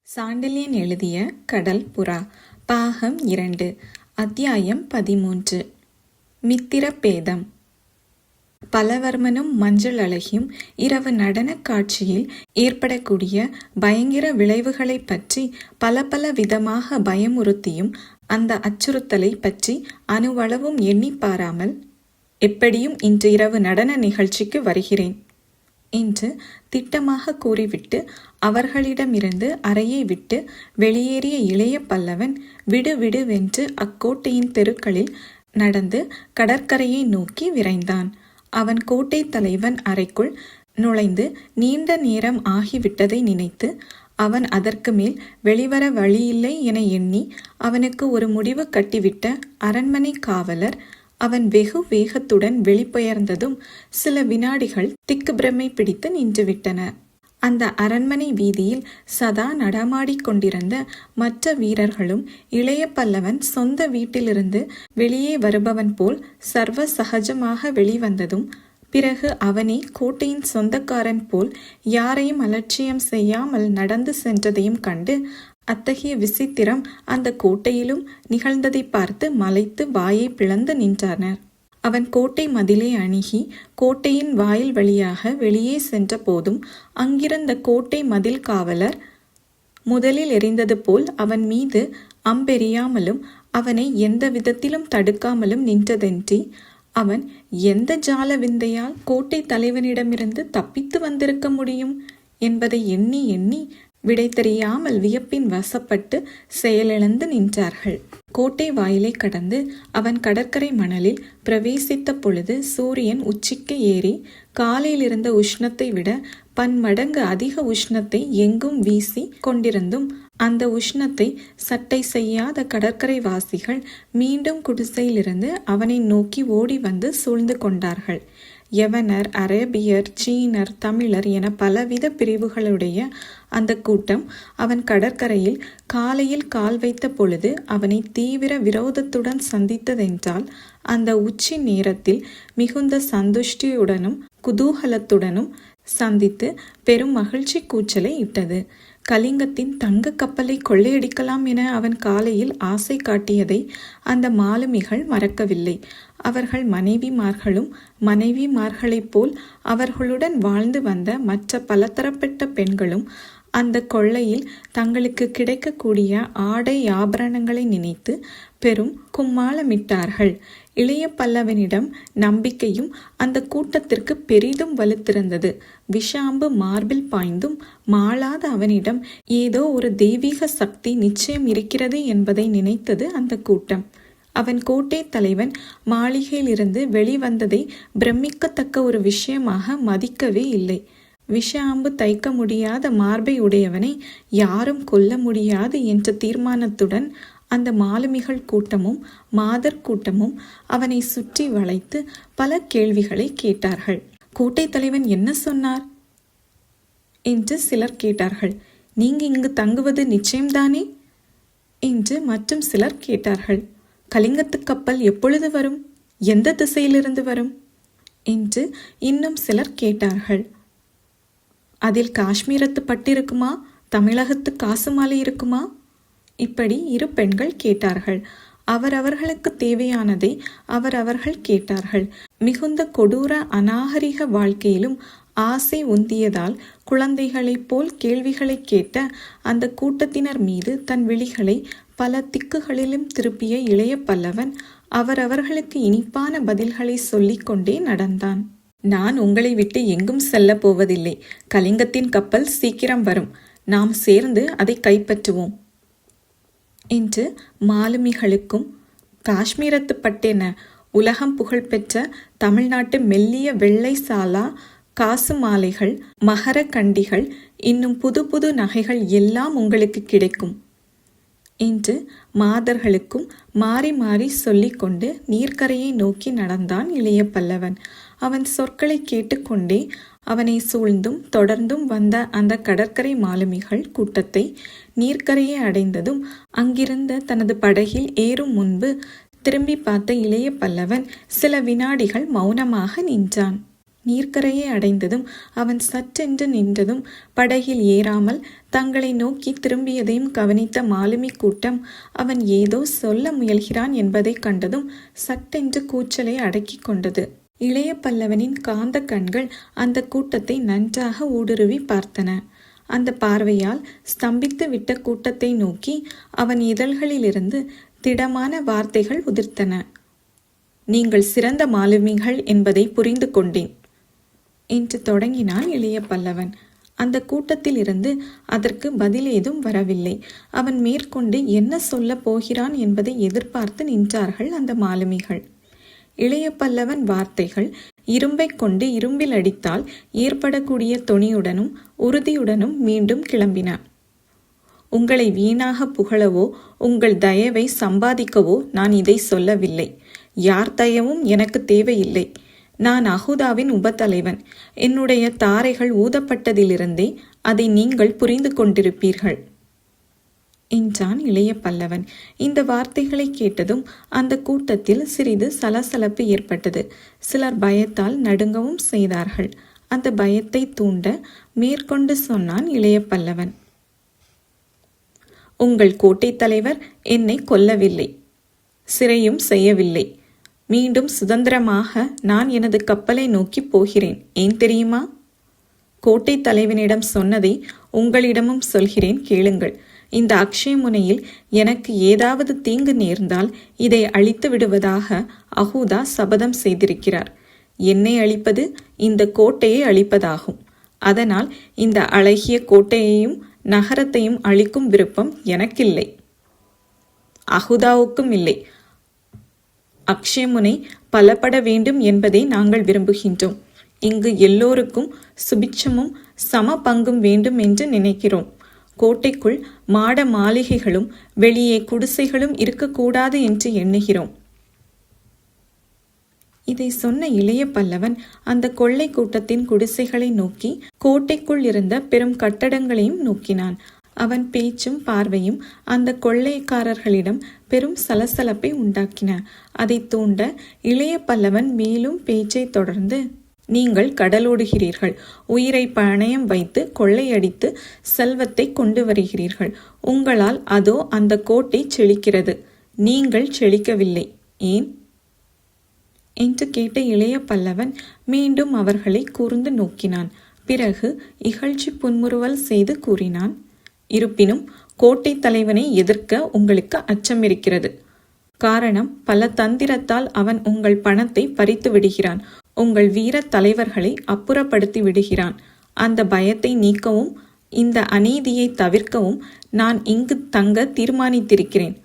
சாண்டில்யன் எழுதிய கடல் புறா பாகம் 2 அத்தியாயம் 13. மித்திரபேதம். பலவர்மனும் மஞ்சள் அழகியும் இரவு நடனக் காட்சியில் ஏற்படக்கூடிய பயங்கர விளைவுகளைப் பற்றி பல விதமாக பயமுறுத்தியும் அந்த அச்சுறுத்தலை பற்றி அணுவளவும் எண்ணி பாராமல், எப்படியும் இன்று இரவு நடன நிகழ்ச்சிக்கு வருகிறேன் என்று திட்டமாக கூறிவிட்டு அவர்களிடமிருந்து அறையை விட்டு வெளியேறிய இளைய பல்லவன் விடுவிடுவென்று அக்கோட்டையின் தெருக்களில் நடந்து கடற்கரையை நோக்கி விரைந்தான். அவன் கோட்டை தலைவன் அறைக்குள் நுழைந்து நீண்ட நேரம் ஆகிவிட்டதை நினைத்து அவன் அதற்கு மேல் வெளிவர வழியில்லை என எண்ணி அவனுக்கு ஒரு முடிவு கட்டிவிட்ட அரண்மனை காவலர் அவன் வெகு வேகத்துடன் வெளிப்பெயர்ந்ததும் சில வினாடிகள் திக்கு பிரமை பிடித்து நின்றுவிட்டன. அந்த அரண்மனை வீதியில் சதா நடமாடிக் கொண்டிருந்த மற்ற வீரர்களும் இளைய பல்லவன் சொந்த வீட்டிலிருந்து வெளியே வருபவன் போல் சர்வ சகஜமாக வெளிவந்ததும், பிறகு அவனே கோட்டையின் சொந்தக்காரன் போல் யாரையும் அலட்சியம் செய்யாமல் நடந்து சென்றதையும் கண்டு அத்தகைய விசித்திரம் அந்த கோட்டையிலும் நிகழ்ந்ததை பார்த்து மலைத்து வாயை பிளந்து நின்றனர். அவன் கோட்டை மதிலை அணுகி கோட்டையின் வாயில் வழியாக வெளியே சென்ற போதும் அங்கிருந்த கோட்டை மதில் காவலர் முதலில் எறிந்தது போல் அவன் மீது அம்பெறியாமலும் அவனை எந்த விதத்திலும் தடுக்காமலும் நின்றதென்றி, அவன் எந்த ஜால விந்தையால் கோட்டை தலைவனிடமிருந்து தப்பித்து வந்திருக்க முடியும் என்பதை எண்ணி எண்ணி விடை தெரியாமல் வியப்பின் வசப்பட்டு செயலிழந்து நின்றார்கள். கோட்டை வாயிலை கடந்து அவன் கடற்கரை மணலில் பிரவேசித்த பொழுது சூரியன் உச்சிக்கு ஏறி காலையிலிருந்த உஷ்ணத்தை விட பன்மடங்கு அதிக உஷ்ணத்தை எங்கும் வீசி கொண்டிருந்தும் அந்த உஷ்ணத்தை சட்டை செய்யாத கடற்கரை வாசிகள் மீண்டும் குடிசையிலிருந்து அவனை நோக்கி ஓடி வந்து சூழ்ந்து கொண்டார்கள். யவனர், அரேபியர், சீனர், தமிழர் என பலவித பிரிவுகளுடைய அந்த கூட்டம் அவன் கடற்கரையில் காலையில் கால் வைத்த பொழுது அவனை தீவிர விரோதத்துடன் சந்தித்ததென்றால் அந்த உச்சி நேரத்தில் மிகுந்த சந்துஷ்டியுடனும் குதூகலத்துடனும் சந்தித்து பெரும் மகிழ்ச்சி கூச்சலை இட்டது. கலிங்கத்தின் தங்க கப்பலை கொள்ளையடிக்கலாம் என அவன் காலையில் ஆசை காட்டியதை அந்த மாலுமிகள் மறக்கவில்லை. அவர்கள் மனைவிமார்களைப் போல் அவர்களுடன் வாழ்ந்து வந்த மற்ற பலதரப்பட்ட பெண்களும் அந்த கொள்ளையில் தங்களுக்கு கிடைக்கக்கூடிய ஆடை ஆபரணங்களை நினைத்து பெரும் கும்மாளமிட்டார்கள். இளைய பல்லவனிடம் நம்பிக்கையும் அந்த கூட்டத்திற்கு பெரிதும் வலுத்திருந்தது. விஷாம்பு மார்பில் பாய்ந்தும் மாளாத அவனிடம் ஏதோ ஒரு தெய்வீக சக்தி நிச்சயம் இருக்கிறது என்பதை நினைத்தது அந்த கூட்டம். அவன் கோட்டை தலைவன் மாளிகையிலிருந்து வெளிவந்ததை பிரமிக்கத்தக்க ஒரு விஷயமாக மதிக்கவே இல்லை. விஷாம்பு தைக்க முடியாத மார்பை உடையவனை யாரும் கொல்ல முடியாது என்ற தீர்மானத்துடன் அந்த மாலுமிகள் கூட்டமும் மாதர் கூட்டமும் அவனை சுற்றி வளைத்து பல கேள்விகளை கேட்டார்கள். கோட்டை தலைவன் என்ன சொன்னார் என்று சிலர் கேட்டார்கள். நீங்க இங்கு தங்குவது நிச்சயம்தானே என்று மற்றும் சிலர் கேட்டார்கள். கலிங்கத்து கப்பல் எப்பொழுது வரும், எந்த திசையிலிருந்து வரும் என்று இன்னும் சிலர் கேட்டார்கள். அதில் காஷ்மீரத்து பட்டு இருக்குமா, தமிழகத்து காசு மாலை இருக்குமா? இப்படி இரு பெண்கள் கேட்டார்கள். அவரவர்களுக்கு தேவையானதை அவரவர்கள் கேட்டார்கள். மிகுந்த கொடூர அநாகரிக வாழ்க்கையிலும் ஆசை உந்தியதால் குழந்தைகளைப் போல் கேள்விகளை கேட்ட அந்த கூட்டத்தினர் மீது தன் விழிகளை பல திக்குகளிலும் திருப்பிய இளைய பல்லவன் அவரவர்களுக்கு இனிப்பான பதில்களை சொல்லிக்கொண்டே நடந்தான். நான் உங்களை விட்டு எங்கும் செல்ல போவதில்லை. கலிங்கத்தின் கப்பல் சீக்கிரம் வரும். நாம் சேர்ந்து அதை கைப்பற்றுவோம் என்று மாலுமிகளுக்கும், காஷ்மீரத்து பட்டென உலகம் புகழ்பெற்ற தமிழ்நாட்டு மெல்லிய வெள்ளை சாலா காசு மாலைகள், மகர கண்டிகள், இன்னும் புது நகைகள் எல்லாம் உங்களுக்கு கிடைக்கும் என்று மாதர்களுக்கும் மாறி மாறி சொல்லிக்கொண்டு நீர்க்கரையை நோக்கி நடந்தான் இளைய பல்லவன். அவன் சொற்களை கேட்டுக்கொண்டே அவனை சூழ்ந்தும் தொடர்ந்தும் வந்த அந்த கடற்கரை மாலுமிகள் கூட்டத்தை நீர்க்கரையை அடைந்ததும் அங்கிருந்த தனது படகில் ஏறும் முன்பு திரும்பி பார்த்த இளைய பல்லவன் சில வினாடிகள் மௌனமாக நின்றான். நீர்க்கரையை அடைந்ததும் அவன் சற்றென்று நின்றதும் படகில் ஏறாமல் தங்களை நோக்கி திரும்பியதையும் கவனித்த மாலுமி கூட்டம் அவன் ஏதோ சொல்ல முயல்கிறான் என்பதை கண்டதும் சட்டென்று கூச்சலை அடக்கி கொண்டது. இளைய பல்லவனின் காந்த கண்கள் அந்த கூட்டத்தை நன்றாக ஊடுருவி பார்த்தன. அந்த பார்வையால் ஸ்தம்பித்து விட்ட கூட்டத்தை நோக்கி அவன் இதழ்களிலிருந்து திடமான வார்த்தைகள் உதிர்த்தன. நீங்கள் சிறந்த மாலுமிகள் என்பதை புரிந்து கொண்டேன் என்று தொடங்கினான் இளைய பல்லவன். அந்த கூட்டத்தில் இருந்து அதற்கு பதில் ஏதும் வரவில்லை. அவன் மேற்கொண்டு என்ன சொல்ல போகிறான் என்பதை எதிர்பார்த்து நின்றார்கள் அந்த மாலுமிகள். இளைய பல்லவன் வார்த்தைகள் இரும்பை கொண்டு இரும்பில் அடித்தால் ஏற்படக்கூடிய தொனியுடனும் உறுதியுடனும் மீண்டும் கிளம்பின. உங்களை வீணாக புகழவோ உங்கள் தயவை சம்பாதிக்கவோ நான் இதை சொல்லவில்லை. யார் தயவும் எனக்கு தேவையில்லை. நான் அஹுதாவின் உபத்தலைவன். என்னுடைய தாரைகள் ஊதப்பட்டதிலிருந்தே அதை நீங்கள் புரிந்து கொண்டிருப்பீர்கள் என்றான் இளைய பல்லவன். இந்த வார்த்தைகளை கேட்டதும் அந்த கூட்டத்தில் சிறிது சலசலப்பு ஏற்பட்டது. சிலர் பயத்தால் நடுங்கவும் செய்தார்கள். அந்த பயத்தை தூண்ட மேற்கொண்டு சொன்னான் இளைய பல்லவன். உங்கள் கோட்டை தலைவர் என்னை கொல்லவில்லை, சிறையும் செய்யவில்லை. மீண்டும் சுதந்திரமாக நான் எனது கப்பலை நோக்கி போகிறேன். ஏன் தெரியுமா? கோட்டை தலைவனிடம் சொன்னதை உங்களிடமும் சொல்கிறேன், கேளுங்கள். இந்த அக்ஷயமுனையில் எனக்கு ஏதாவது தீங்கு நேர்ந்தால் இதை அழித்து விடுவதாக அஹூதா சபதம் செய்திருக்கிறார். என்னை அழிப்பது இந்த கோட்டையை அழிப்பதாகும். அதனால் இந்த அழகிய கோட்டையையும் நகரத்தையும் அழிக்கும் விருப்பம் எனக்கில்லை, அஹுதாவுக்கும் இல்லை. அக்ஷயமுனை பலப்பட வேண்டும் என்பதை நாங்கள் விரும்புகின்றோம். இங்கு எல்லோருக்கும் சுபிட்சமும் சம பங்கும் வேண்டும் என்று நினைக்கிறோம். கோட்டைக்குள் மாட மாளிகைகளும் வெளியே குடிசைகளும் இருக்கக்கூடாது என்று எண்ணுகிறோம். இதை சொன்ன இளைய பல்லவன் அந்த கொள்ளை கூட்டத்தின் குடிசைகளை நோக்கி கோட்டைக்குள் இருந்த பெரும் கட்டடங்களையும் நோக்கினான். அவன் பேச்சும் பார்வையும் அந்த கொள்ளைக்காரர்களிடம் பெரும் சலசலப்பை உண்டாக்கின. அதை தூண்ட இளைய பல்லவன் மேலும் பேச்சை தொடர்ந்து, நீங்கள் கடலோடுகிறீர்கள், உயிரை பணயம் வைத்து கொள்ளையடித்து செல்வத்தை கொண்டு வருகிறீர்கள். உங்களால் அதோ அந்த கோட்டை செழிக்கிறது, நீங்கள் செழிக்கவில்லை. ஏன் என்று கேட்ட இளைய பல்லவன் மீண்டும் அவர்களை கூர்ந்து நோக்கினான். பிறகு இகழ்ச்சி புன்முறுவல் செய்து கூறினான், இருப்பினும் கோட்டை தலைவனை எதிர்க்க உங்களுக்கு அச்சம் இருக்கிறது. காரணம், பல தந்திரத்தால் அவன் உங்கள் பணத்தை பறித்து விடுகிறான், உங்கள் வீர தலைவர்களை அப்புறப்படுத்தி விடுகிறான். அந்த பயத்தை நீக்கவும் இந்த அநீதியை தவிர்க்கவும் நான் இங்கு தங்க தீர்மானித்திருக்கிறேன்.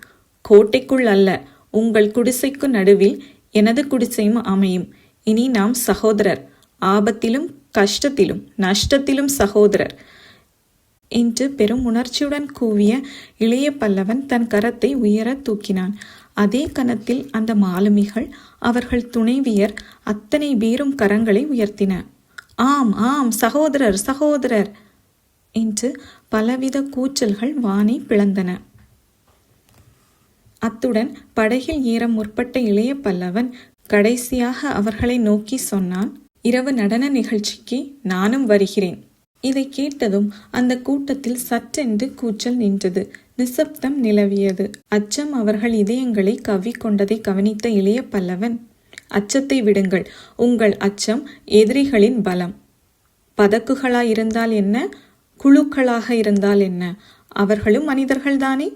கோட்டைக்குள் அல்ல, உங்கள் குடிசைக்கு நடுவில் எனது குடிசையும் அமையும். இனி நாம் சகோதரர், ஆபத்திலும் கஷ்டத்திலும் நஷ்டத்திலும் சகோதரர் என்று பெரும் உணர்ச்சியுடன் கூவிய இளைய பல்லவன் தன் கரத்தை உயர தூக்கினான். அதே கணத்தில் அந்த மாலுமிகள், அவர்கள் துணைவியர் அத்தனை பேரும் கரங்களை உயர்த்தின. ஆம் ஆம், சகோதரர் சகோதரர் என்று பலவித கூச்சல்கள் வானை பிளந்தன. அத்துடன் படகில் ஏற முற்பட்ட இளைய பல்லவன் கடைசியாக அவர்களை நோக்கி சொன்னான், இரவு நடன நிகழ்ச்சிக்கு நானும் வருகிறேன். இதை கேட்டதும் அந்த கூட்டத்தில் சற்றென்று கூச்சல் நின்றது. நிசப்தம் நிலவியது. அச்சம் அவர்கள் இதயங்களை கவ்விக்கொண்டதை கவனித்த இளைய பல்லவன், அச்சத்தை விடுங்கள். உங்கள் அச்சம் எதிரிகளின் பலம். பதக்குகளாயிருந்தால் என்ன, குழுக்களாக இருந்தால் என்ன, அவர்களும் மனிதர்கள்தானே.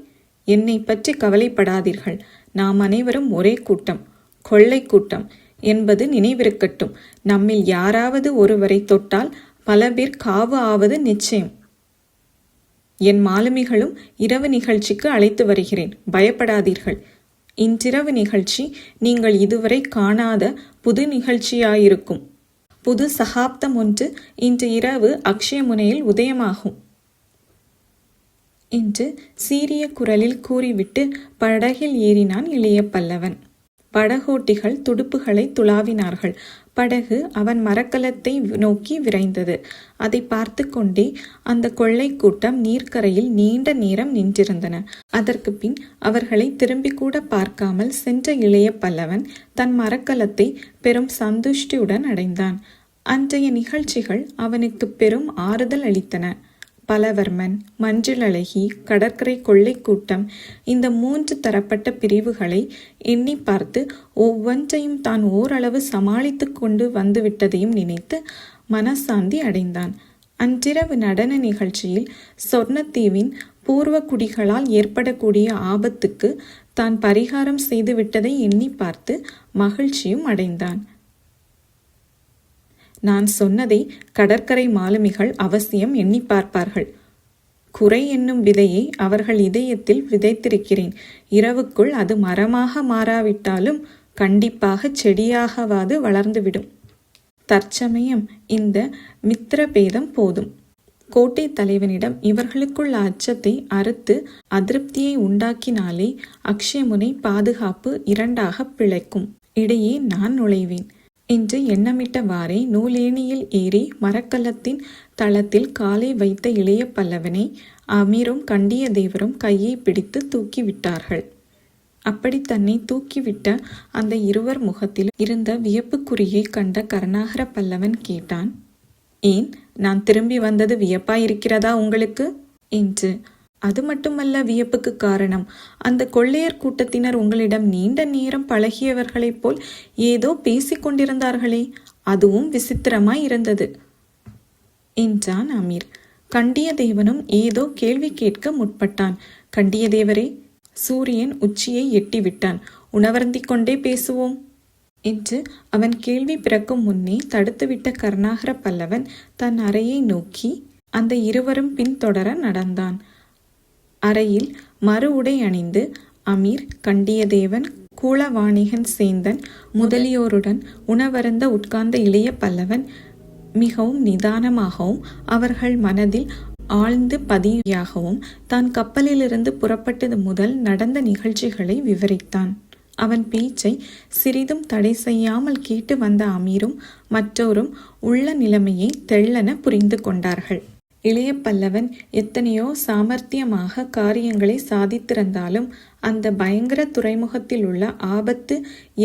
என்னை பற்றி கவலைப்படாதீர்கள். நாம் அனைவரும் ஒரே கூட்டம், கொள்ளை கூட்டம் என்பது நினைவிருக்கட்டும். நம்மில் யாராவது ஒருவரை தொட்டால் பல பேர் காவு ஆவது நிச்சயம். என் மாலுமிகளும் இரவு நிகழ்ச்சிக்கு அழைத்து வருகிறேன், பயப்படாதீர்கள். இன்றிரவு நிகழ்ச்சி நீங்கள் இதுவரை காணாத புது நிகழ்ச்சியாயிருக்கும். புது சகாப்தம் ஒன்று இன்று இரவு அக்ஷயமுனையில் உதயமாகும் என்று சீரிய குரலில் கூறிவிட்டு படகில் ஏறினான் இளைய பல்லவன். படகோட்டிகள் துடுப்புகளை துளாவினார்கள். படகு அவன் மரக்கலத்தை நோக்கி விரைந்தது. அதை பார்த்து கொண்டே அந்த கொள்ளை கூட்டம் நீர்க்கரையில் நீண்ட நேரம் நின்றிருந்தன. அதற்கு பின் அவர்களை திரும்பி கூட பார்க்காமல் சென்ற இளைய பல்லவன் தன் மரக்கலத்தை பெரும் சந்துஷ்டியுடன் அடைந்தான். அன்றைய நிகழ்ச்சிகள் அவனுக்கு பெரும் ஆறுதல் அளித்தன. பலவர்மன், மஞ்சுளழகி, கடற்கரை கொள்ளை கூட்டம், இந்த 3 தரப்பட்ட பிரிவுகளை எண்ணி பார்த்து ஒவ்வொன்றையும் தான் ஓரளவு சமாளித்து கொண்டு வந்துவிட்டதையும் நினைத்து மனசாந்தி அடைந்தான். அன்றிரவு நடன நிகழ்ச்சியில் சொர்ணத்தீவின் பூர்வகுடிகளால் ஏற்படக்கூடிய ஆபத்துக்கு தான் பரிகாரம் செய்துவிட்டதை எண்ணி பார்த்து மகிழ்ச்சியும் அடைந்தான். நான் சொன்னதை கடற்கரை மாலுமிகள் அவசியம் எண்ணி பார்ப்பார்கள். குறை என்னும் விதையை அவர்கள் இதயத்தில் விதைத்திருக்கிறேன். இரவுக்குள் அது மரமாக மாறாவிட்டாலும் கண்டிப்பாக செடியாகவாது வளர்ந்துவிடும். தற்சமயம் இந்த மித்திரபேதம் போதும். கோட்டை தலைவனிடம் இவர்களுக்குள்ள அச்சத்தை அறுத்து அதிருப்தியை உண்டாக்கினாலே அக்ஷயமுனை பாதுகாப்பு 2ஆக பிழைக்கும். இடையே நான் நுழைவேன் என்று எண்ணமிட்டவாறே நூலேணியில் ஏறி மரக்கலத்தின் தளத்தில் காலை வைத்த இளைய பல்லவனை அமீரும் கண்டியதேவரும் கையை பிடித்து தூக்கிவிட்டார்கள். அப்படி தன்னை தூக்கிவிட்ட அந்த இருவர் முகத்தில் இருந்த வியப்புக்குறியை கண்ட கருணாகர பல்லவன் கேட்டான், ஏன், நான் திரும்பி வந்தது வியப்பாயிருக்கிறதா உங்களுக்கு என்று. அது மட்டுமல்ல வியப்புக்கு காரணம், அந்த கொள்ளையர் கூட்டத்தினர் உங்களிடம் நீண்ட நேரம் பழகியவர்களைப் போல் ஏதோ பேசிக்கொண்டிருந்தார்களே, அதுவும் விசித்திரமாய் இருந்தது என்றான் அமீர். கண்டியதேவனும் ஏதோ கேள்வி கேட்க முற்பட்டான். கண்டியதேவரே, சூரியன் உச்சியை எட்டிவிட்டான், உணவருந்திக் கொண்டே பேசுவோம் என்று அவன் கேள்வி பிறக்கும் முன்னே தடுத்துவிட்ட கருணாகர பல்லவன் தன் அறையை நோக்கி அந்த இருவரும் பின்தொடர நடந்தான். அறையில் மறு உடை அணிந்து அமீர், கண்டியதேவன், கூளவாணிகன் சேந்தன் முதலியோருடன் உணவருந்த உட்கார்ந்த இளைய பல்லவன் மிகவும் நிதானமாகவும் அவர்கள் மனதில் ஆழ்ந்து பதியாகவும் தான் கப்பலிலிருந்து புறப்பட்டது முதல் நடந்த நிகழ்ச்சிகளை விவரித்தான். அவன் பேச்சை சிறிதும் தடை செய்யாமல் கேட்டு வந்த அமீரும் மற்றோரும் உள்ள நிலைமையை தெள்ளென புரிந்து கொண்டார்கள். இளைய பல்லவன் எத்தனையோ சாமர்த்தியமாக காரியங்களை சாதித்திருந்தாலும் அந்த பயங்கர துறைமுகத்தில் உள்ள ஆபத்து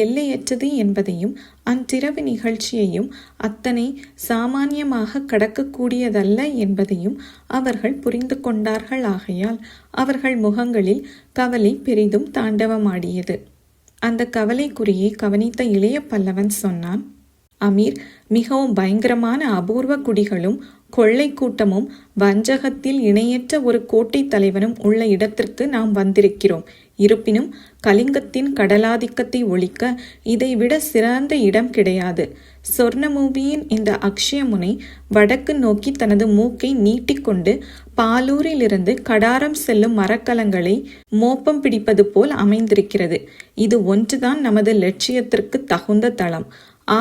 எல்லையற்றது என்பதையும் அன்றிரவு நிகழ்ச்சியையும் அத்தனை சாமானியமாக கடக்கக்கூடியதல்ல என்பதையும் அவர்கள் புரிந்து கொண்டார்கள். ஆகையால் அவர்கள் முகங்களில் கவலை பெரிதும் தாண்டவமாடியது. அந்த கவலைக்குறியை கவனித்த இளைய பல்லவன் சொன்னான், அமீர், மிகவும் பயங்கரமான அபூர்வ குடிகளும் கொள்ளை கூட்டமும் வஞ்சகத்தில் இணையற்ற ஒரு கோட்டை தலைவனும் உள்ள இடத்திற்கு நாம் வந்திருக்கிறோம். இருப்பினும் கலிங்கத்தின் கடலாதிக்கத்தை ஒழிக்க இதைவிட சிறந்த இடம் கிடையாது. சொர்ணமூபியின் இந்த அக்ஷயமுனை வடக்கு நோக்கி தனது மூக்கை நீட்டிக்கொண்டு பாலூரிலிருந்து கடாரம் செல்லும் மரக்கலங்களை மோப்பம் பிடிப்பது போல் அமைந்திருக்கிறது. இது ஒன்றுதான் நமது லட்சியத்திற்கு தகுந்த தளம்.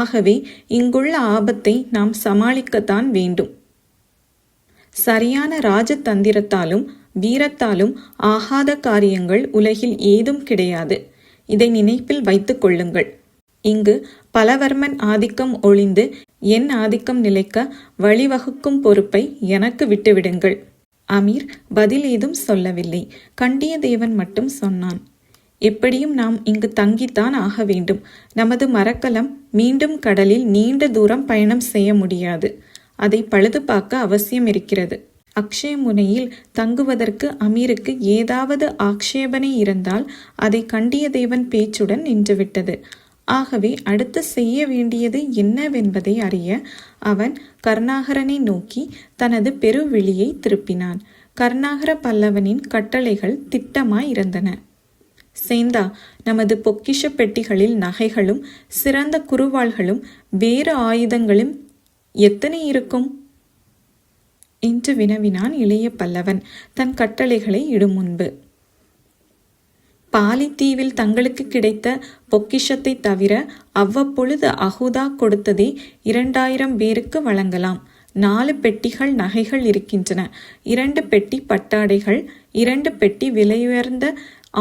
ஆகவே இங்குள்ள ஆபத்தை நாம் சமாளிக்கத்தான் வேண்டும். சரியான ராஜதந்திரத்தாலும் வீரத்தாலும் ஆகாத காரியங்கள் உலகில் ஏதும் கிடையாது. இதை நினைப்பில் வைத்துக் கொள்ளுங்கள். இங்கு பலவர்மன் ஆதிக்கம் ஒழிந்து என் ஆதிக்கம் நிலைக்க வழிவகுக்கும் பொறுப்பை எனக்கு விட்டுவிடுங்கள். அமீர் பதில் ஏதும் சொல்லவில்லை. கண்டியதேவன் மட்டும் சொன்னான், எப்படியும் நாம் இங்கு தங்கித்தான் ஆக வேண்டும். நமது மரக்கலம் மீண்டும் கடலில் நீண்ட தூரம் பயணம் செய்ய முடியாது. அதை பழுது பார்க்க அவசியம் இருக்கிறது. அக்ஷயமுனையில் தங்குவதற்கு அமீருக்கு ஏதாவது ஆக்ஷேபனை இருந்தால் அதை கண்டியதேவன் பேச்சுடன் நின்றுவிட்டது. ஆகவே அடுத்து செய்ய வேண்டியது என்னவென்பதை அறிய அவன் கருணாகரனை நோக்கி தனது பெருவிழியை திருப்பினான். கருணாகர பல்லவனின் கட்டளைகள் திட்டமாய் இருந்தன. சேந்தா, நமது பொக்கிஷ பெட்டிகளில் நகைகளும் சிறந்த குறுவாள்களும் வேறு ஆயுதங்களும் எத்தனை இருக்கும் என்று வினவினான் இளைய பல்லவன் தன் கட்டளைகளை இடும் முன்பு. பாலித்தீவில் தங்களுக்கு கிடைத்த பொக்கிஷத்தை தவிர அவ்வப்பொழுது அகுதா கொடுத்ததே 2000 பேருக்கு வழங்கலாம். 4 பெட்டிகள் நகைகள் இருக்கின்றன, 2 பெட்டி பட்டாடைகள், 2 பெட்டி விலையுயர்ந்த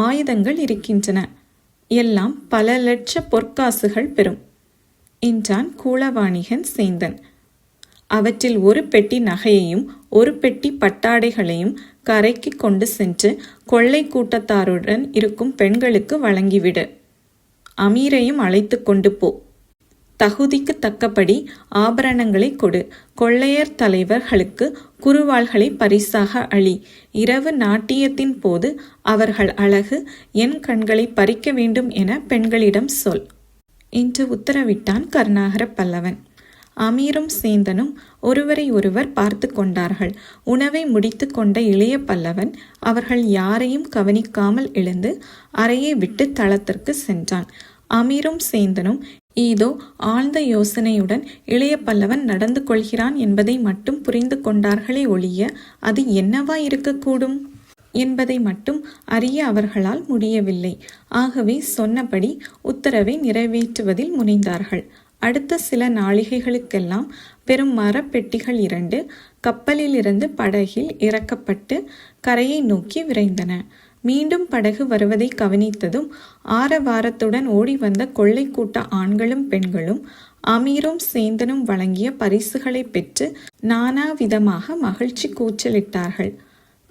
ஆயுதங்கள் இருக்கின்றன. எல்லாம் பல லட்ச பொற்காசுகள் பெறும் என்றான் கூளவாணிகன் சேந்தன். அவற்றில் ஒரு பெட்டி நகையையும் ஒரு பெட்டி பட்டாடைகளையும் கரைக்கு கொண்டு சென்று கொள்ளை கூட்டத்தாருடன் இருக்கும் பெண்களுக்கு வழங்கிவிடு. அமீரையும் அழைத்து கொண்டு போ தகுதிக்கு தக்கபடி ஆபரணங்களை கொடு. கொள்ளையர் தலைவர்களுக்கு குருவாள்களை பரிசாக அளி. இரவு நாட்டியத்தின் போது அவர்கள் அழகு என் கண்களை பறிக்க வேண்டும் என பெண்களிடம் சொல் என்று உத்தரவிட்டான் கருணாகர பல்லவன். அமீரும் சேந்தனும் ஒருவரை ஒருவர் பார்த்து கொண்டார்கள். உணவை முடித்து கொண்ட இளைய பல்லவன் அவர்கள் யாரையும் கவனிக்காமல் எழுந்து அறையை விட்டு தளத்திற்கு சென்றான். அமீரும் சேந்தனும் ஏதோ ஆழ்ந்த யோசனையுடன் இளைய பல்லவன் நடந்து கொள்கிறான் என்பதை மட்டும் புரிந்து கொண்டார்களே ஒழிய அது என்னவா இருக்கக்கூடும் என்பதை மட்டும் அறிய அவர்களால் முடியவில்லை. ஆகவே சொன்னபடி உத்தரவை நிறைவேற்றுவதில் முனைந்தார்கள். அடுத்த சில நாழிகைகளுக்கெல்லாம் பெரும் மரப்பெட்டிகள் 2 கப்பலிலிருந்து படகில் இறக்கப்பட்டு கரையை நோக்கி விரைந்தன. மீண்டும் படகு வருவதை கவனித்ததும் ஆரவாரத்துடன் ஓடி வந்த கொள்ளை கூட்ட ஆண்களும் பெண்களும் அமீரும் சேந்தனும் வழங்கிய பரிசுகளை பெற்று நானாவிதமாக மகிழ்ச்சி கூச்சலிட்டார்கள்.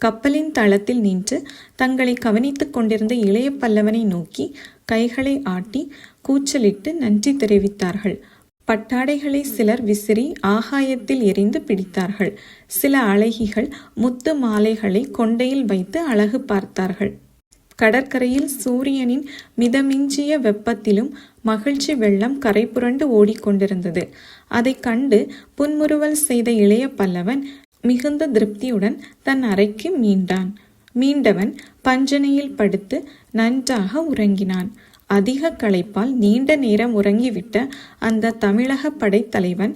கப்பலின் தளத்தில் நின்று தங்களை கவனித்துக் கொண்டிருந்த இளைய பல்லவனை நோக்கி கைகளை ஆட்டி கூச்சலிட்டு நன்றி தெரிவித்தார்கள். பட்டாடைகளை சிலர் விசிறி ஆகாயத்தில் எறிந்து பிடித்தார்கள். சில அழகிகள் முத்து மாலைகளை கொண்டையில் வைத்து அழகு பார்த்தார்கள். கடற்கரையில் சூரியனின் மிதமிஞ்சிய வெப்பத்திலும் மகிழ்ச்சி வெள்ளம் கரை புரண்டு ஓடிக்கொண்டிருந்தது. அதை கண்டு புன்முறுவல் செய்த இளைய பல்லவன் மிகுந்த திருப்தியுடன் தன் அறைக்கு மீண்டவன் பஞ்சனையில் படுத்து நன்றாக உறங்கினான். அதிக களைப்பால் நீண்ட நேரம் உறங்கிவிட்ட அந்த தமிழக படைத்தலைவன்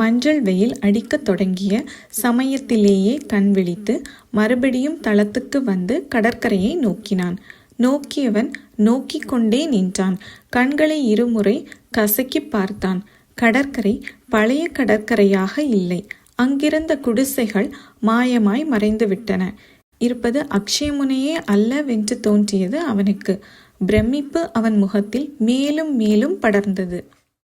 மஞ்சள் வெயில் அடிக்கத் தொடங்கிய சமயத்திலேயே கண் விழித்து மறுபடியும் தளத்துக்கு வந்து கடற்கரையை நோக்கினான். நோக்கியவன் நோக்கிக் கொண்டே நின்றான். கண்களை இருமுறை கசக்கி பார்த்தான். கடற்கரை பழைய கடற்கரையாக இல்லை. அங்கிருந்த குடிசைகள் மாயமாய் மறைந்துவிட்டன. இருப்பது அக்ஷயமுனையே அல்லவென்று தோன்றியது அவனுக்கு. பிரமிப்பு அவன் முகத்தில் மேலும் மேலும் படர்ந்தது.